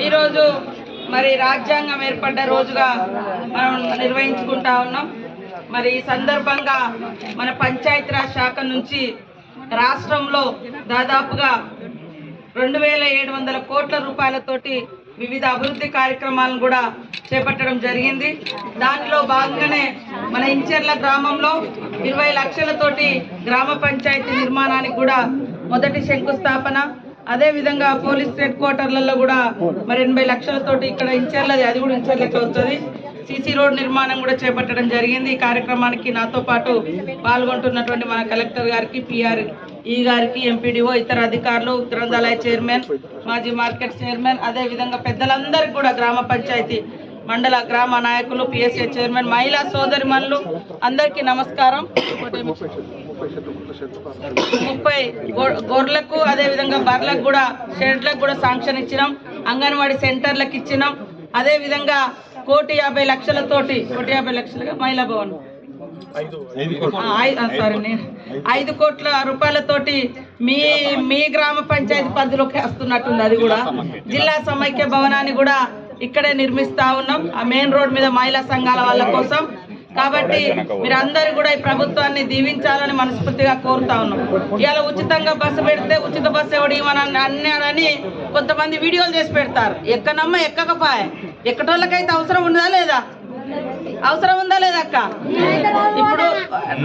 ఈరోజు మరి రాజ్యాంగం ఏర్పడ్డ రోజుగా మనం నిర్వహించుకుంటా ఉన్నాం. మరి ఈ సందర్భంగా మన పంచాయతీరాజ్ శాఖ నుంచి రాష్ట్రంలో దాదాపుగా 2700 కోట్ల రూపాయలతోటి వివిధ అభివృద్ధి కార్యక్రమాలను కూడా చేపట్టడం జరిగింది. దానిలో భాగంగానే మన ఇంచెర్ల గ్రామంలో 20 లక్షలతోటి గ్రామ పంచాయతీ నిర్మాణానికి కూడా మొదటి శంకుస్థాపన. అదేవిధంగా పోలీస్ హెడ్ క్వార్టర్లలో కూడా మరి 80 లక్షలతోటి ఇక్కడ ఇంచెర్లది, అది కూడా ఇంచెర్లకి వస్తుంది. సీసీ రోడ్ నిర్మాణం కూడా చేపట్టడం జరిగింది. ఈ కార్యక్రమానికి నాతో పాటు పాల్గొంటున్నటువంటి మన కలెక్టర్ గారికి, PRE గారికి, ఎంపీడీఓ, ఇతర అధికారులు, గ్రంథాలయ చైర్మన్, మాజీ మార్కెట్ చైర్మన్, అదేవిధంగా పెద్దలందరికీ కూడా గ్రామ పంచాయతీ మండల గ్రామ నాయకులు, PSA చైర్మన్, మహిళా సోదరిమణులు అందరికీ నమస్కారం. 30 గొర్రెలకు అదేవిధంగా బర్రెలకు కూడా షెడ్లకు కూడా శాంక్షన్ ఇచ్చినాం. అంగన్వాడీ సెంటర్లకు ఇచ్చినాం. అదేవిధంగా 1,50,00,000తోటి 1,50 లక్షలుగా మహిళా భవన్ 5 కోట్ల రూపాయలతోటి మీ గ్రామ పంచాయతీ పరిధిలోకి వస్తున్నట్టుంది. అది కూడా జిల్లా సమైక్య భవనాన్ని కూడా ఇక్కడే నిర్మిస్తా ఉన్నాం, ఆ మెయిన్ రోడ్ మీద మహిళా సంఘాల వాళ్ళ కోసం. కాబట్టి మీరందరూ కూడా ఈ ప్రభుత్వాన్ని దీవించాలని మనస్ఫూర్తిగా కోరుతా ఉన్నాం. ఇవాళ ఉచితంగా బస్సు పెడితే ఉచిత బస్సు ఎవడు ఇవ్వని అన్నాడని కొంతమంది వీడియోలు చేసి పెడతారు. ఎక్కనమ్మా ఎక్కకపోయా, ఎక్కటోళ్ళకైతే అవసరం ఉందా లేదా? అవసరం ఉందా లేదా అక్క? ఇప్పుడు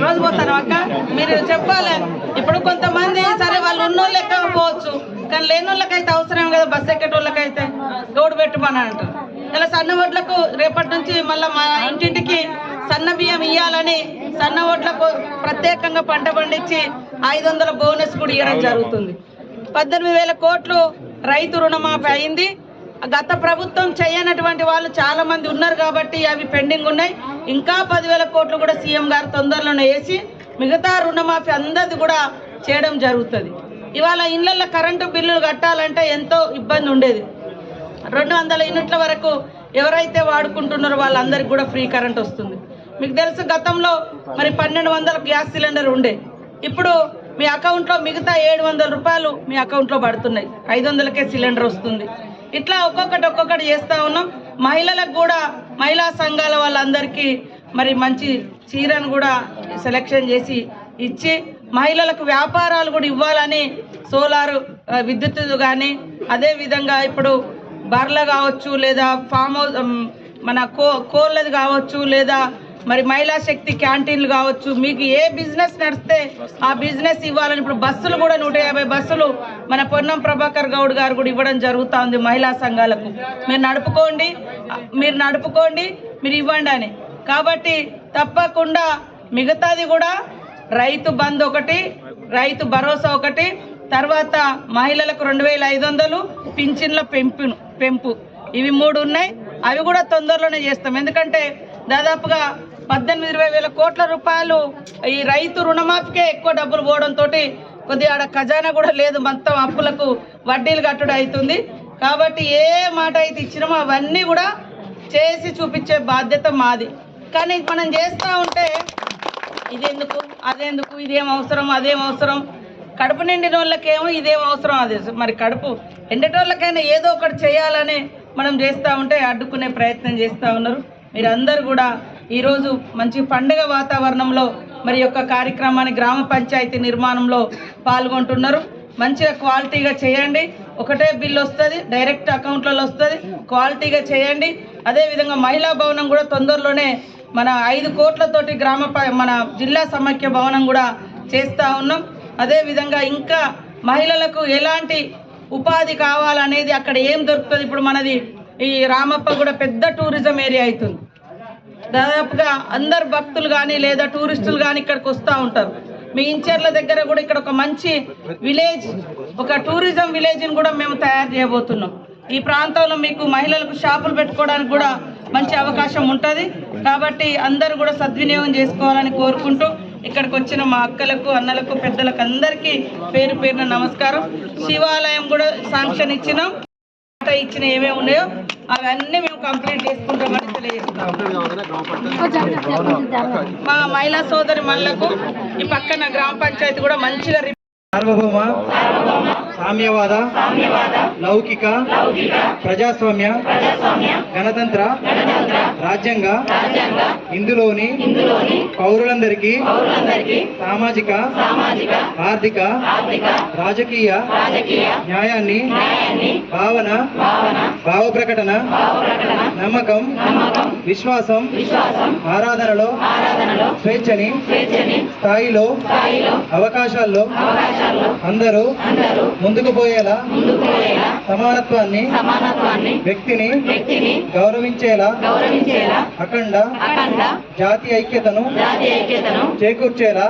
రోజు పోతాను అక్క, మీరు చెప్పాలి. ఇప్పుడు కొంతమంది సరే వాళ్ళు ఉన్నోళ్ళు ఎక్కకపోవచ్చు, కానీ లేని వాళ్ళకైతే అవసరం కదా బస్సు ఎక్కేటోళ్ళకైతే. గౌడు పెట్టుమని అంటారు. ఇలా సన్న ఓట్లకు రేపటి నుంచి మళ్ళీ మా ఇంటింటికి సన్న బియ్యం ఇవ్వాలని సన్న ఓట్లకు ప్రత్యేకంగా పంట పండించి 500 బోనస్ కూడా ఇవ్వడం జరుగుతుంది. 18,000 కోట్లు రైతు రుణమాఫీ అయింది. గత ప్రభుత్వం చేయనటువంటి వాళ్ళు చాలా మంది ఉన్నారు కాబట్టి అవి పెండింగ్ ఉన్నాయి. ఇంకా 10,000 కోట్లు కూడా సీఎం గారు తొందరలోనే వేసి మిగతా రుణమాఫీ అందరిది కూడా చేయడం జరుగుతుంది. ఇవాళ ఇళ్లలో కరెంటు బిల్లులు కట్టాలంటే ఎంతో ఇబ్బంది ఉండేది. 200 యూనిట్ల వరకు ఎవరైతే వాడుకుంటున్నారో వాళ్ళందరికీ కూడా ఫ్రీ కరెంట్ వస్తుంది. మీకు తెలుసు గతంలో మరి 1200 గ్యాస్ సిలిండర్ ఉండే, ఇప్పుడు మీ అకౌంట్లో మిగతా 700 రూపాయలు మీ అకౌంట్లో పడుతున్నాయి. 500కే సిలిండర్ వస్తుంది. ఇట్లా ఒక్కొక్కటి చేస్తూ ఉన్నాం. మహిళలకు కూడా మహిళా సంఘాల వాళ్ళందరికీ మరి మంచి చీరను కూడా సెలెక్షన్ చేసి ఇచ్చి మహిళలకు వ్యాపారాలు కూడా ఇవ్వాలని సోలార్ విద్యుత్ కానీ, అదేవిధంగా ఇప్పుడు బర్రెలు కావచ్చు, లేదా ఫామ్ హౌస్ మన కోళ్ళది కావచ్చు, లేదా మరి మహిళా శక్తి క్యాంటీన్లు కావచ్చు, మీకు ఏ బిజినెస్ నడిస్తే ఆ బిజినెస్ ఇవ్వాలని ఇప్పుడు బస్సులు కూడా 150 బస్సులు మన పొన్నం ప్రభాకర్ గౌడ్ గారు కూడా ఇవ్వడం జరుగుతూ ఉంది మహిళా సంఘాలకు. మీరు నడుపుకోండి, మీరు ఇవ్వండి అని. కాబట్టి తప్పకుండా మిగతాది కూడా రైతు బంధు ఒకటి, రైతు భరోసా ఒకటి, తర్వాత మహిళలకు 2,500 పింఛన్ల పెంపు, ఇవి 3 ఉన్నాయి. అవి కూడా తొందరలోనే చేస్తాం. ఎందుకంటే దాదాపుగా 18,000-20,000 కోట్ల రూపాయలు ఈ రైతు రుణమాఫీకే ఎక్కువ డబ్బులు పోవడంతో కొద్దిగా ఆడ ఖజానా కూడా లేదు, మొత్తం అప్పులకు వడ్డీలు కట్టుడు అవుతుంది. కాబట్టి ఏ మాట అయితే ఇచ్చినామో అవన్నీ కూడా చేసి చూపించే బాధ్యత మాది. కానీ మనం చేస్తూ ఉంటే ఇదెందుకు అదెందుకు, ఇదేం అవసరం అదేం అవసరం, కడుపు నిండిన వాళ్ళకేమో ఇదేం అవసరం అదే, మరి కడుపు ఎండేటోళ్ళకైనా ఏదో ఒకటి చేయాలని మనం చేస్తూ ఉంటే అడ్డుకునే ప్రయత్నం చేస్తూ ఉన్నారు. మీరందరూ కూడా ఈరోజు మంచి పండుగ వాతావరణంలో మరి యొక్క కార్యక్రమాన్ని గ్రామ పంచాయతీ నిర్మాణంలో పాల్గొంటున్నారు. మంచిగా క్వాలిటీగా చేయండి. ఒకటే బిల్లు వస్తుంది, డైరెక్ట్ అకౌంట్లలో వస్తుంది. క్వాలిటీగా చేయండి. అదేవిధంగా మహిళా భవనం కూడా తొందరలోనే మన 5 కోట్లతోటి మన జిల్లా సమైక్య భవనం కూడా చేస్తూ ఉన్నాం. అదేవిధంగా ఇంకా మహిళలకు ఎలాంటి ఉపాధి కావాలనేది అక్కడ ఏం దొరుకుతుంది. ఇప్పుడు మనది ఈ రామప్ప కూడా పెద్ద టూరిజం ఏరియా అవుతుంది. దాదాపుగా అందరు భక్తులు కానీ లేదా టూరిస్టులు కానీ ఇక్కడికి వస్తూ ఉంటారు. మీ ఇంచెర్ల దగ్గర కూడా ఇక్కడ ఒక మంచి విలేజ్, ఒక టూరిజం విలేజ్ని కూడా మేము తయారు చేయబోతున్నాం. ఈ ప్రాంతంలో మీకు మహిళలకు షాపులు పెట్టుకోవడానికి కూడా మంచి అవకాశం ఉంటుంది. కాబట్టి అందరూ కూడా సద్వినియోగం చేసుకోవాలని కోరుకుంటూ ఇక్కడికి వచ్చిన మా అక్కలకు, అన్నలకు, పెద్దలకు అందరికీ పేరు పేరున నమస్కారం. శివాలయం కూడా శాంక్షన్ ఇచ్చినాం. ఇచ్చిన ఏమేమి ఉన్నాయో అవన్నీ మేము కంప్లీట్ చేసుకుంటామని తెలియజేస్తాం. మా మహిళా సోదరి మళ్ళకు ఈ పక్కన గ్రామ పంచాయతీ కూడా మంచిగా సార్వభౌమ సామ్యవాద లౌకిక ప్రజాస్వామ్య గణతంత్ర రాజ్యాంగ ఇందులోని పౌరులందరికీ సామాజిక ఆర్థిక రాజకీయ న్యాయాన్ని భావ ప్రకటన నమ్మకం విశ్వాసం ఆరాధనలో స్వేచ్ఛని స్థాయిలో అవకాశాల్లో అందరూ ముందుకు పోయేలా సమానత్వాన్ని వ్యక్తిని గౌరవించేలా అఖండ జాతి ఐక్యతను చేకూర్చేలా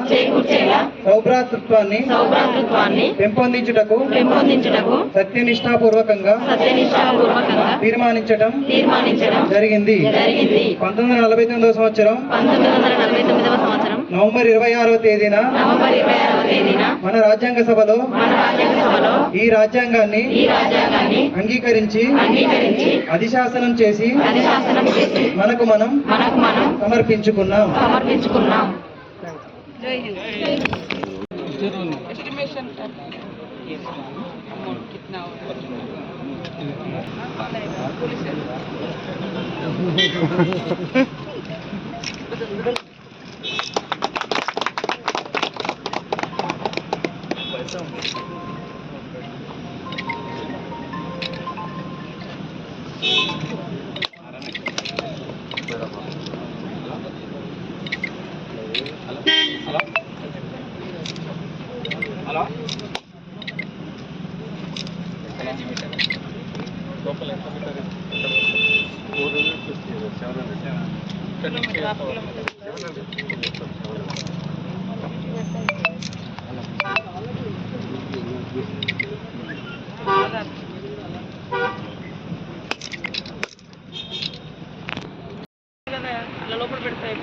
సౌభ్రాతృత్వాన్ని పెంపొందించుటకు సత్యనిష్టాపూర్వకంగా తీర్మానించడం జరిగింది. 1949వ సంవత్సరం నవంబర్ 26వ తేదీన మన రాజ్యాంగ సభలో ఈ రాజ్యాంగాన్ని అంగీకరించి అధిశాసనం చేసి మనకు మనం సమర్పించుకున్నాం. హలో లోపల పెడతాయి.